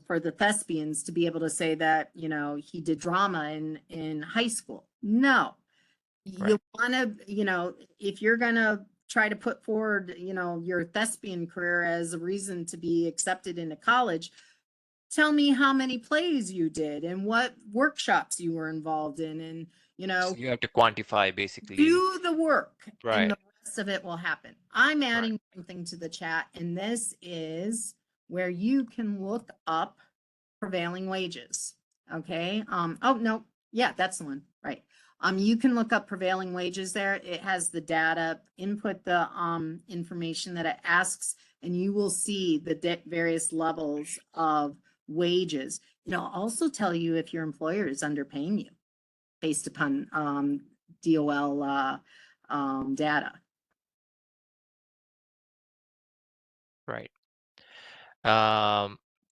for the thespians to be able to say that, he did drama in high school. No, you want to, if you're going to try to put forward, your thespian career as a reason to be accepted into college, tell me how many plays you did and what workshops you were involved in. And, So you have to quantify, basically. Do the work, and the Right. rest of it will happen. I'm adding something to the chat, and this is where you can look up prevailing wages. Okay. Oh, no. Yeah, that's the one. Right. You can look up prevailing wages there. It has the data, input the information that it asks, and you will see the various levels of wages. It'll also tell you if your employer is underpaying you based upon DOL data. Right.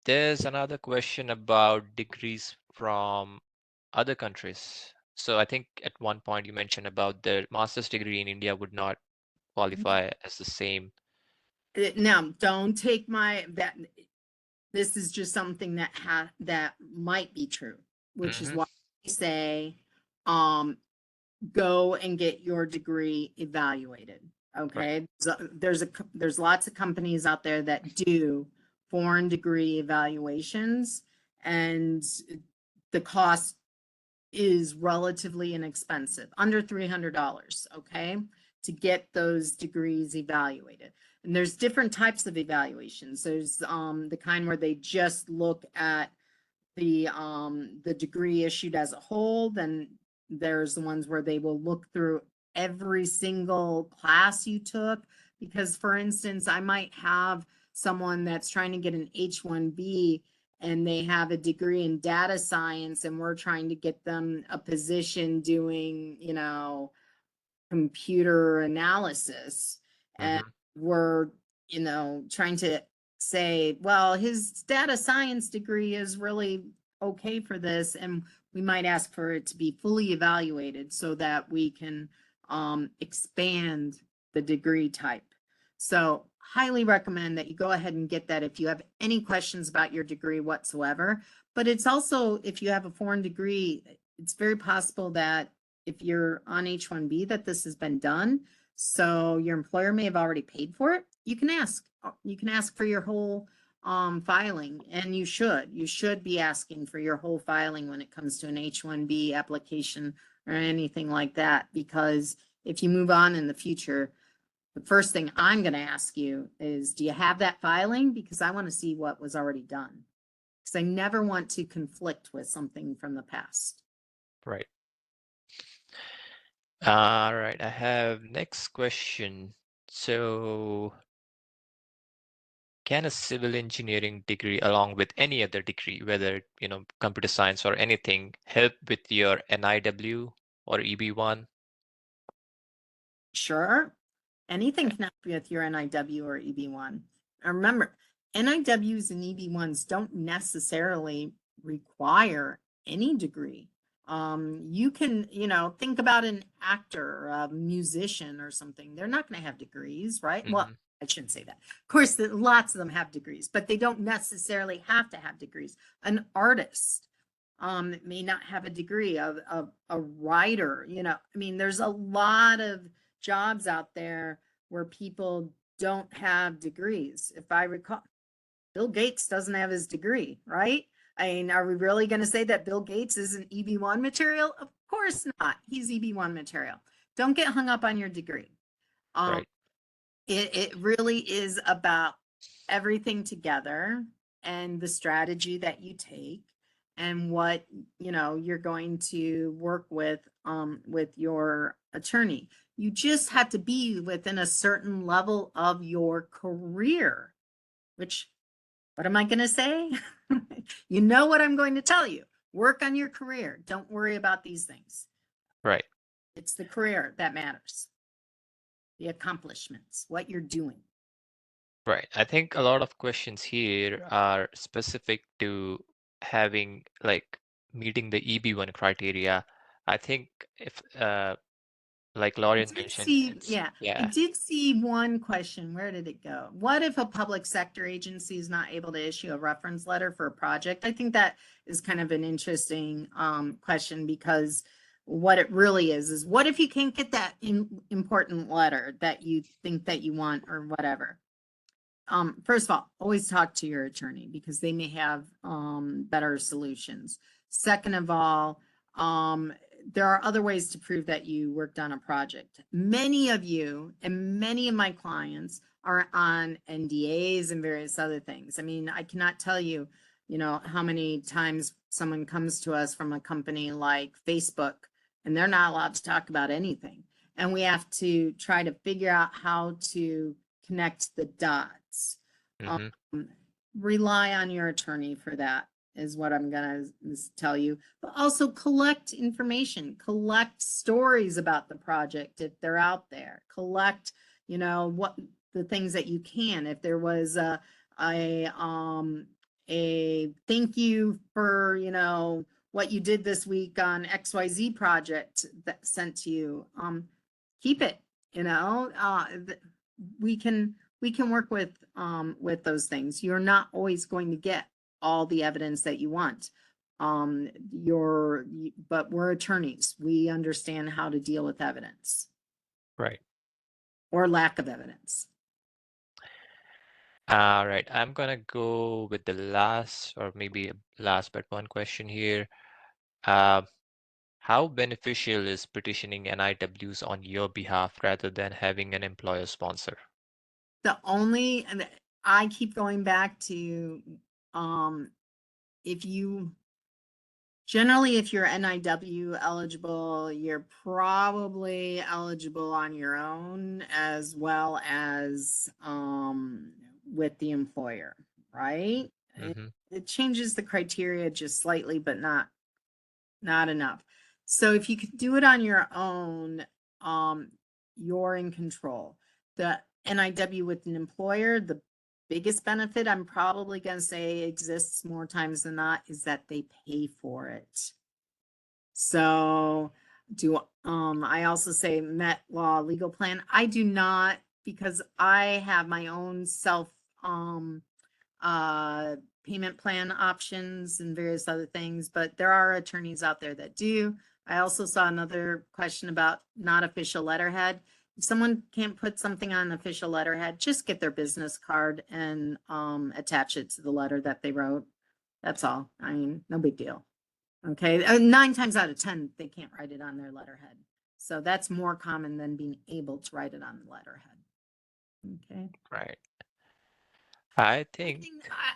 There's another question about degrees from other countries. So I think at one point you mentioned about the master's degree in India would not qualify as the same. Now, don't take that. This is just something that might be true, which is why I say, go and get your degree evaluated. Okay. There's lots of companies out there that do foreign degree evaluations, and the cost is relatively inexpensive, under $300. Okay. To get those degrees evaluated. And there's different types of evaluations. There's the kind where they just look at the degree issued as a whole. Then there's the ones where they will look through every single class you took. Because for instance, I might have someone that's trying to get an H-1B and they have a degree in data science, and we're trying to get them a position doing, computer analysis. And we're, trying to say, well, his data science degree is really okay for this. And we might ask for it to be fully evaluated so that we can expand the degree type. So highly recommend that you go ahead and get that if you have any questions about your degree whatsoever. But it's also, if you have a foreign degree, it's very possible that if you're on H-1B that this has been done. So your employer may have already paid for it. You can ask for your whole filing, and you should be asking for your whole filing when it comes to an H-1B application or anything like that, because if you move on in the future, the first thing I'm going to ask you is, do you have that filing? Because I want to see what was already done, because I never want to conflict with something from the past. Right. All right, I have next question. So can a civil engineering degree, along with any other degree, whether, computer science or anything, help with your NIW or EB1? Sure. Anything can help you with your NIW or EB1. And remember, NIWs and EB1s don't necessarily require any degree. You can, think about an actor, a musician or something. They're not going to have degrees, right? Well, I shouldn't say that. Of course, lots of them have degrees, but they don't necessarily have to have degrees. An artist may not have a degree. A writer, there's a lot of jobs out there where people don't have degrees. If I recall, Bill Gates doesn't have his degree, right? Are we really going to say that Bill Gates is an EB1 material? Of course not. He's EB1 material. Don't get hung up on your degree. Right. It really is about everything together and the strategy that you take and what, you're going to work with your attorney. You just have to be within a certain level of your career, which, what am I going to say? You know what I'm going to tell you. Work on your career. Don't worry about these things. Right. It's the career that matters. The accomplishments, what you're doing. Right. I think a lot of questions here are specific to having, meeting the EB1 criteria. I think if like Laureen mentioned, I did see one question. Where did it go? What if a public sector agency is not able to issue a reference letter for a project? I think that is kind of an interesting question, because what it really is what if you can't get that important letter that you think that you want or whatever? First of all, always talk to your attorney, because they may have better solutions. Second of all, there are other ways to prove that you worked on a project. Many of you and many of my clients are on NDAs and various other things. I cannot tell you, how many times someone comes to us from a company like Facebook and they're not allowed to talk about anything. And we have to try to figure out how to connect the dots. Rely on your attorney for that. is what I'm gonna tell you, but also collect information, collect stories about the project if they're out there, collect, what the things that you can. If there was a thank you for, what you did this week on XYZ project that sent to you, keep it, we can work with those things. You're not always going to get all the evidence that you want. But we're attorneys. We understand how to deal with evidence. Right. Or lack of evidence. All right. I'm gonna go with the last, or maybe last but one question here. How beneficial is petitioning NIWs on your behalf rather than having an employer sponsor? And I keep going back to, if you're NIW eligible, you're probably eligible on your own as well as with the employer, right? It changes the criteria just slightly, but not enough. So if you could do it on your own, you're in control. The NIW with an employer, the biggest benefit I'm probably going to say exists more times than not is that they pay for it. So I also say Met Law legal plan? I do not, because I have my own self payment plan options and various other things, but there are attorneys out there that do. I also saw another question about not official letterhead. If someone can't put something on official letterhead, just get their business card and attach it to the letter that they wrote. That's all. I mean, no big deal. Okay. 9 times out of 10, they can't write it on their letterhead. So that's more common than being able to write it on the letterhead. Okay. Right. I think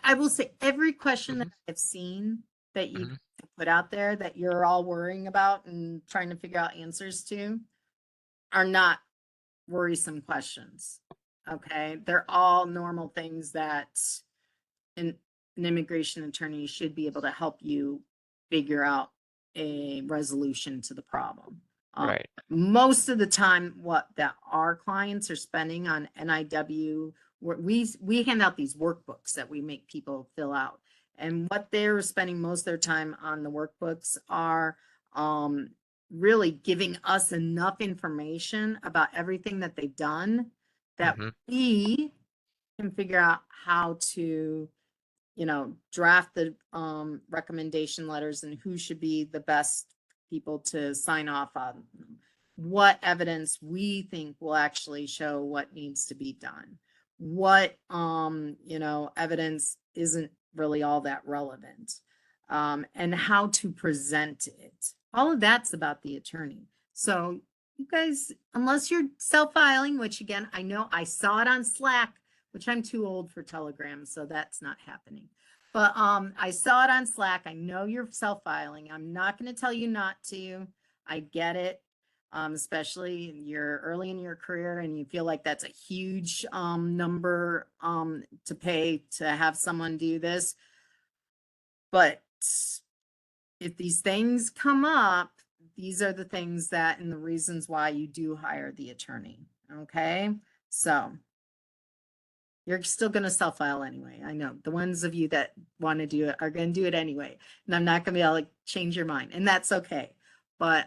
I will say every question that I've seen that you put out there that you're all worrying about and trying to figure out answers to are not worrisome questions. Okay. They're all normal things that an immigration attorney should be able to help you figure out a resolution to the problem. right. Most of the time, what that our clients are spending on NIW, we hand out these workbooks that we make people fill out, and what they're spending most of their time on the workbooks are really giving us enough information about everything that they've done that we can figure out how to draft the recommendation letters and who should be the best people to sign off on what evidence we think will actually show what needs to be done, what evidence isn't really all that relevant, and how to present it. All of that's about the attorney. So you guys, unless you're self-filing, which again, I know I saw it on Slack, which I'm too old for Telegram, so that's not happening. But I saw it on Slack. I know you're self-filing. I'm not going to tell you not to. I get it, especially you're early in your career and you feel like that's a huge number to pay to have someone do this. But if these things come up, these are the things that and the reasons why you do hire the attorney. Okay, so you're still going to self-file anyway. I know the ones of you that want to do it are going to do it anyway. And I'm not going to be able to change your mind, and that's okay. But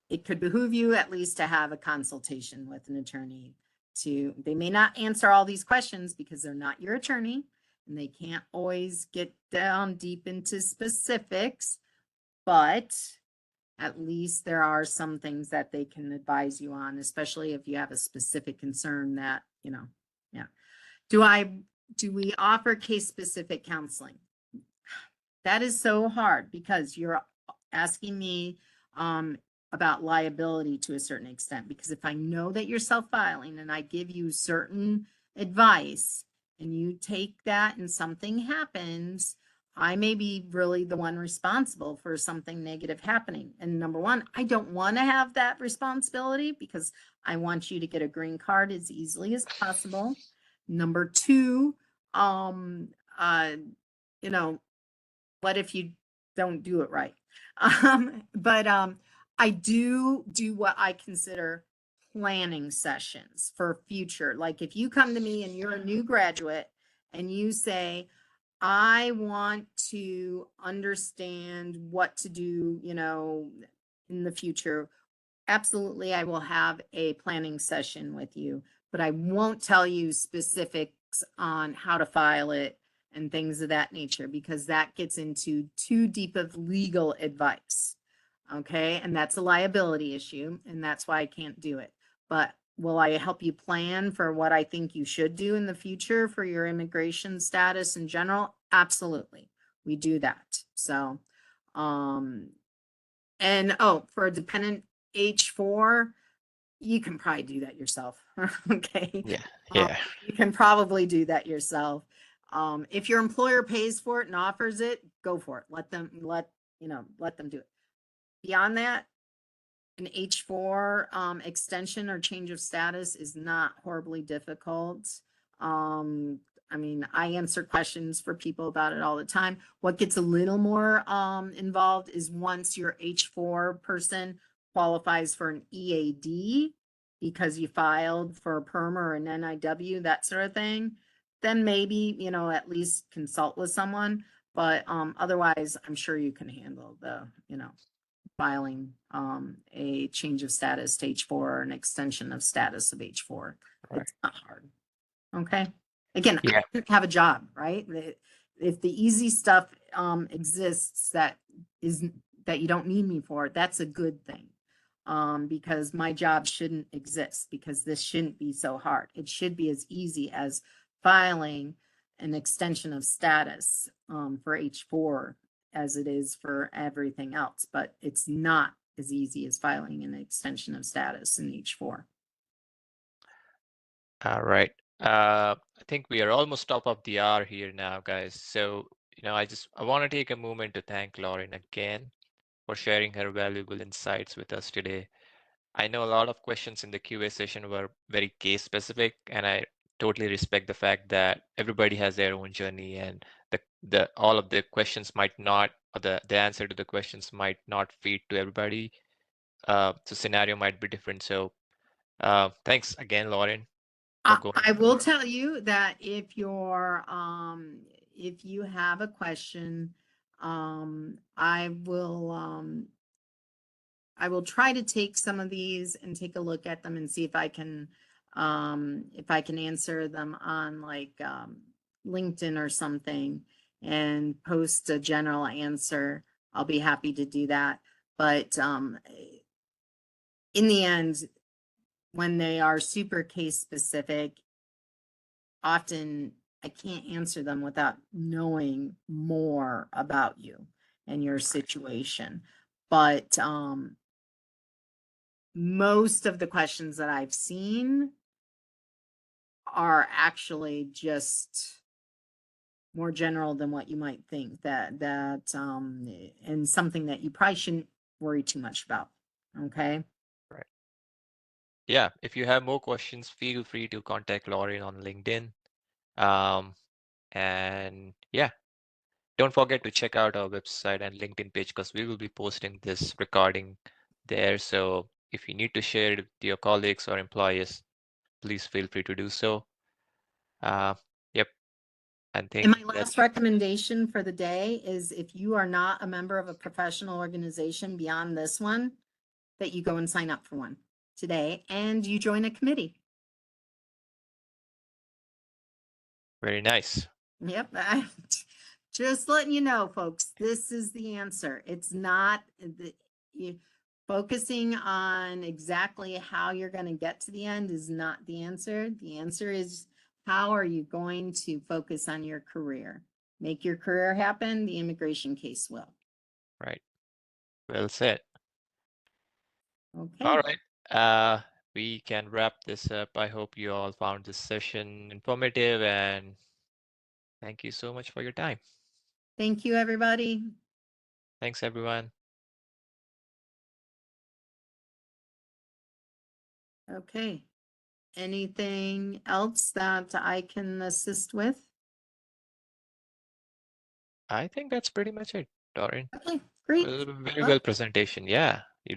it could behoove you at least to have a consultation with an attorney. They may not answer all these questions because they're not your attorney and they can't always get down deep into specifics, but at least there are some things that they can advise you on, especially if you have a specific concern that, yeah. Do we offer case specific counseling? That is so hard because you're asking me about liability to a certain extent, because if I know that you're self-filing and I give you certain advice and you take that and something happens, I may be really the one responsible for something negative happening. And number one, I don't want to have that responsibility because I want you to get a green card as easily as possible. Number two, you know, what if you don't do it right? But I do what I consider planning sessions for future. Like if you come to me and you're a new graduate and you say, I want to understand what to do, in the future. Absolutely, I will have a planning session with you, but I won't tell you specifics on how to file it and things of that nature, because that gets into too deep of legal advice. Okay, and that's a liability issue, and that's why I can't do it. But will I help you plan for what I think you should do in the future for your immigration status in general? Absolutely. We do that. So, and for a dependent H4, you can probably do that yourself. Okay. Yeah. Yeah. You can probably do that yourself. If your employer pays for it and offers it, go for it. Let them do it. Beyond that, an H4 extension or change of status is not horribly difficult. I mean, I answer questions for people about it all the time. What gets a little more involved is once your H4 person qualifies for an EAD because you filed for a PERM or an NIW, that sort of thing, then maybe, at least consult with someone. But otherwise, I'm sure you can handle the, filing a change of status to H4 or an extension of status of H4. Right. It's not hard. Okay. Again, Yeah. I don't have a job, right? If the easy stuff exists that you don't need me for, that's a good thing. Because my job shouldn't exist, because this shouldn't be so hard. It should be as easy as filing an extension of status for H4 as it is for everything else, but it's not as easy as filing an extension of status in H4. All right. I think we are almost top of the hour here now, guys. So, I want to take a moment to thank Laureen again for sharing her valuable insights with us today. I know a lot of questions in the QA session were very case specific, and I totally respect the fact that everybody has their own journey, and the all of the questions might not, or the answer to the questions might not fit to everybody. So scenario might be different. So thanks again, Laureen. I will tell you that if you have a question, I will try to take some of these and take a look at them and see if I can answer them on like LinkedIn or something and post a general answer. I'll be happy to do that. But in the end, when they are super case specific, often I can't answer them without knowing more about you and your situation. But most of the questions that I've seen are actually just more general than what you might think, and something that you probably shouldn't worry too much about. Okay. Right. Yeah. If you have more questions, feel free to contact Laureen on LinkedIn. And yeah, don't forget to check out our website and LinkedIn page, because we will be posting this recording there. So if you need to share it with your colleagues or employees, please feel free to do so. Yep. And think my last recommendation for the day is, if you are not a member of a professional organization beyond this one, that you go and sign up for one today and you join a committee. Very nice. Yep. Just letting you know, folks, this is the answer. It's not focusing on exactly how you're going to get to the end is not the answer. The answer is, how are you going to focus on your career? Make your career happen. The immigration case will. Right. Well said. Okay. All right. We can wrap this up. I hope you all found this session informative, and thank you so much for your time. Thank you, everybody. Thanks, everyone. Okay. Anything else that I can assist with? I think that's pretty much it, Doreen. Okay, great. Very Well, well presentation. Yeah. You